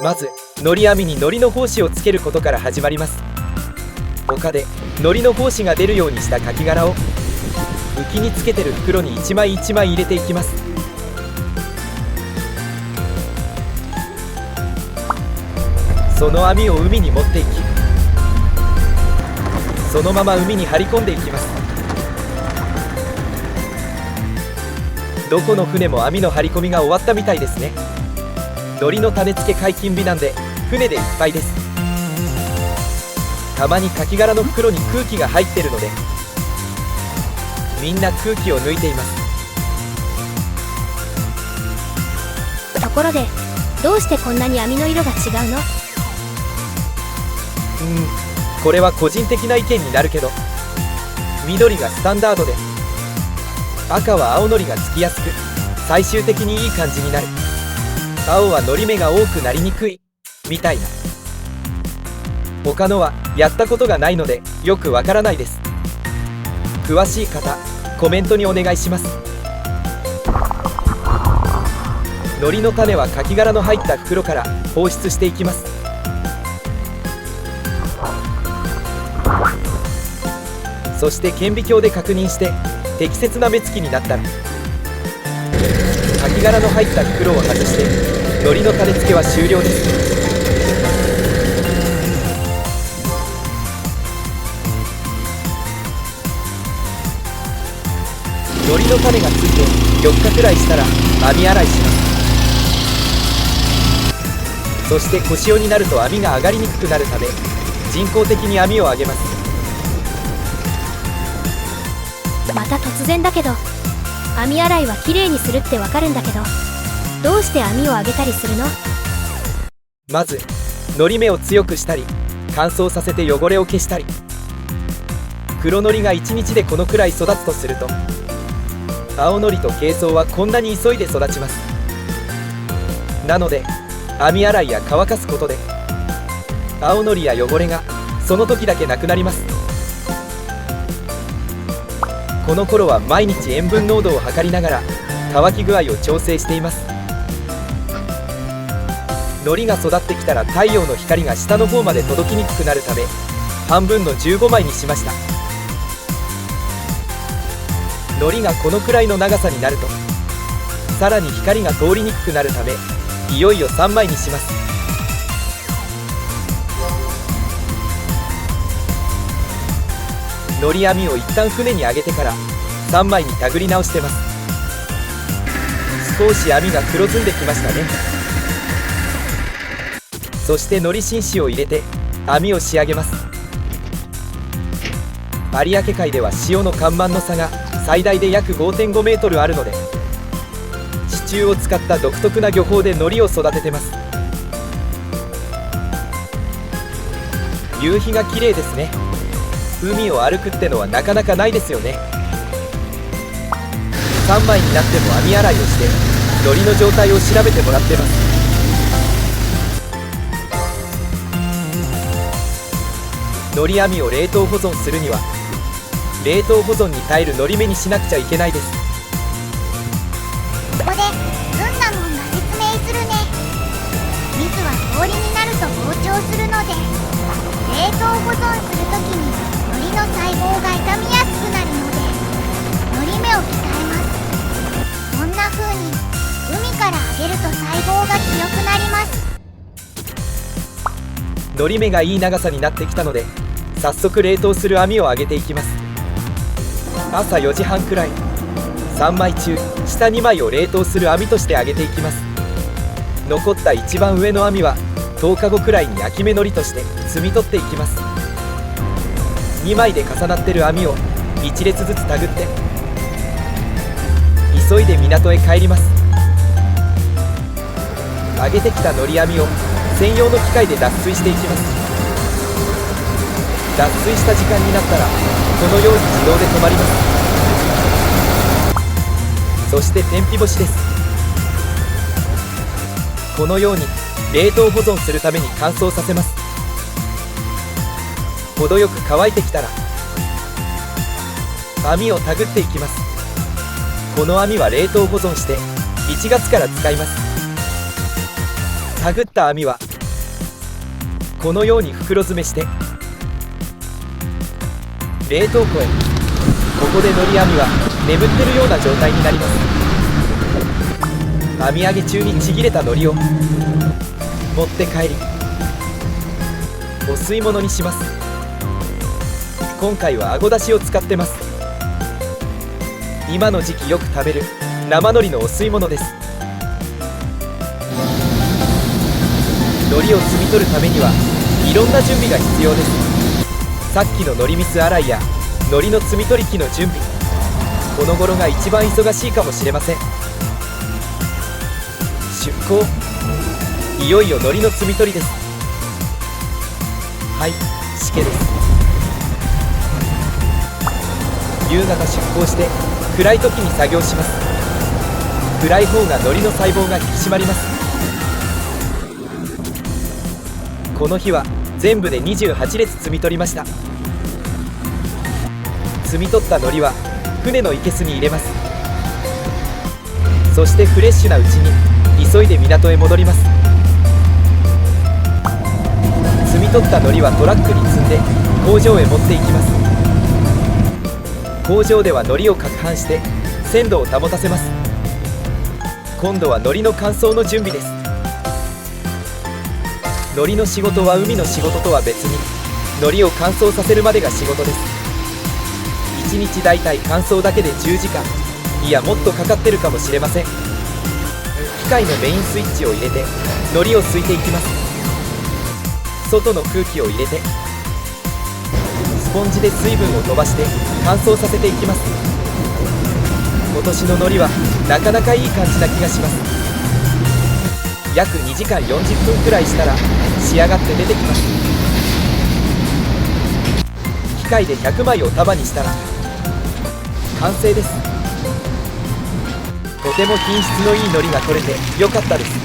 まず糊網に糊の胞子をつけることから始まります。他で糊の胞子が出るようにしたカキ殻を浮きにつけてる袋に一枚一枚入れていきます。その網を海に持っていき、そのまま海に張り込んでいきます。どこの船も網の張り込みが終わったみたいですね。糊の種付け解禁日なんで船でいっぱいです。たまにカキ殻の袋に空気が入ってるのでみんな空気を抜いています。ところでどうしてこんなに網の色が違うの？これは個人的な意見になるけど、緑がスタンダードで赤は青のりがつきやすく最終的にいい感じになる。青はのり目が多くなりにくいみたいな。他のはやったことがないのでよくわからないです。詳しい方コメントにお願いします。のりの種はカキ殻の入った袋から放出していきます。そして顕微鏡で確認して適切な目つきになったらカキ殻の入った袋を外してのりの種付けは終了です。のりの種がついて4日くらいしたら網洗いします。そして小潮になると網が上がりにくくなるため人工的に網を上げます。また突然だけど、網洗いはきれいにするってわかるんだけど、どうして網を上げたりするの？まずのり目を強くしたり乾燥させて汚れを消したり。黒のりが1日でこのくらい育つとすると青のりと珪藻はこんなに急いで育ちます。なので網洗いや乾かすことで青のりや汚れがその時だけなくなります。この頃は毎日塩分濃度を測りながら乾き具合を調整しています。のりが育ってきたら太陽の光が下の方まで届きにくくなるため半分の15枚にしました。のりがこのくらいの長さになるとさらに光が通りにくくなるためいよいよ3枚にします。のり網を一旦船に上げてから3枚に手繰り直してます。少し網が黒ずんできましたね。そしてのり紳士を入れて網を仕上げます。有明海では潮の干満の差が最大で約 5.5 メートルあるので支柱を使った独特な漁法でのりを育ててます。夕日が綺麗ですね。海を歩くってのはなかなかないですよね。3枚になっても網洗いをしてのりの状態を調べてもらってます。のり網を冷凍保存するには冷凍保存に耐えるのり目にしなくちゃいけないです。ここでずんなもんが説明するね。水は氷になると膨張するので冷凍保存するときにのりの細胞が傷みやすくなるのでのり目を鍛えます。こんな風に海から上げると細胞が強くなります。のり目がいい長さになってきたので早速冷凍する網を上げていきます。朝4時半くらい3枚中下2枚を冷凍する網として上げていきます。残った一番上の網は10日後くらいに焼き目のりとして摘み取っていきます。2枚で重なってる網を1列ずつ手繰って急いで港へ帰ります。上げてきたのり網を専用の機械で脱水していきます。脱水した時間になったらこのように自動で止まります。そして天日干しです。このように冷凍保存するために乾燥させます。程よく乾いてきたら網を手繰っていきます。この網は冷凍保存して1月から使います。手繰った網はこのように袋詰めして冷凍庫へ。ここでのり網は眠ってるような状態になります。網揚げ中にちぎれたのりを持って帰りお吸い物にします。今回はあごだしを使ってます。今の時期よく食べる生海苔のお吸い物です。海苔を摘み取るためにはいろんな準備が必要です。さっきの海苔水洗いや海苔の摘み取り機の準備、この頃が一番忙しいかもしれません。出港、いよいよ海苔の摘み取りです。はい、しけです。夕方出港して暗い時に作業します。暗い方が海苔の細胞が引き締まります。この日は全部で28列摘み取りました。摘み取った海苔は船の生けすに入れます。そしてフレッシュなうちに急いで港へ戻ります。摘み取った海苔はトラックに積んで工場へ持っていきます。工場では海苔を攪拌して鮮度を保たせます。今度は海苔の乾燥の準備です。海苔の仕事は海の仕事とは別に海苔を乾燥させるまでが仕事です。1日だいたい乾燥だけで10時間、いやもっとかかってるかもしれません。機械のメインスイッチを入れて海苔をすいていきます。外の空気を入れてスポンジで水分を飛ばして乾燥させていきます。今年の海苔はなかなかいい感じな気がします。約2時間40分くらいしたら仕上がって出てきます。機械で100枚を束にしたら完成です。とても品質のいい海苔が取れてよかったです。